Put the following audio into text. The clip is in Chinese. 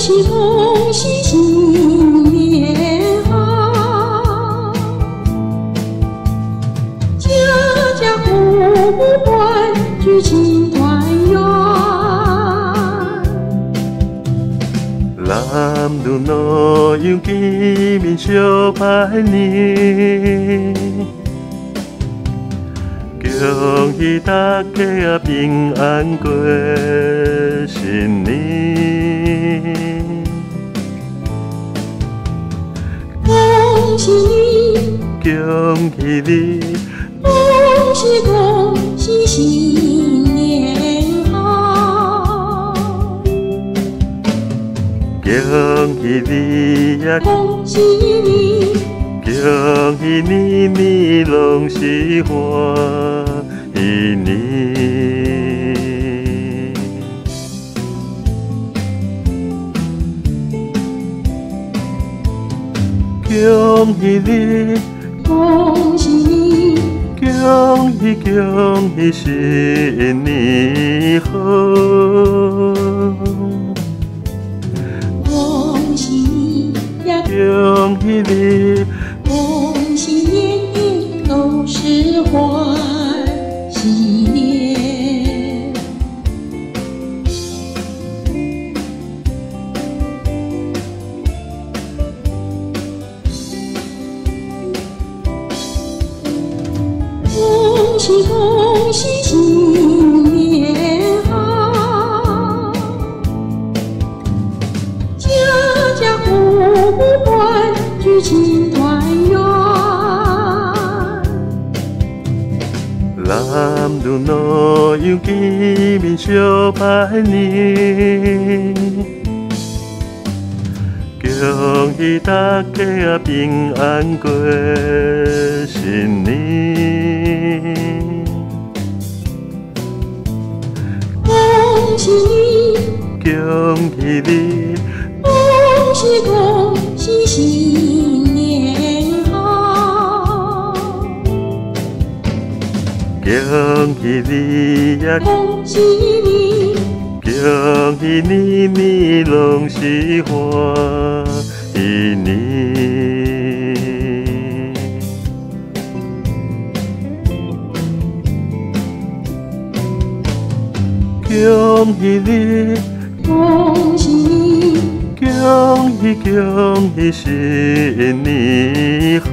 喜恭喜，新年好！家家户户欢聚庆团圆。男女老幼见面相拜年。恭喜大家平安过新年，恭喜你，恭喜你，恭喜恭喜，新年好！恭喜你呀，恭喜你，恭喜年年拢是欢喜年。恭喜你，恭喜你，恭喜恭喜新年好！恭喜你呀，恭喜你，恭喜年年都是欢喜年。恭喜恭喜，新年好！家家户户欢聚庆团圆。男女老幼见面相拜年。恭喜大家平安过新年。恭喜你，恭喜你，恭喜恭喜，新年好！恭喜你呀，恭喜你，恭喜年年拢是欢喜年。恭喜你，恭喜你，恭喜恭喜新年好！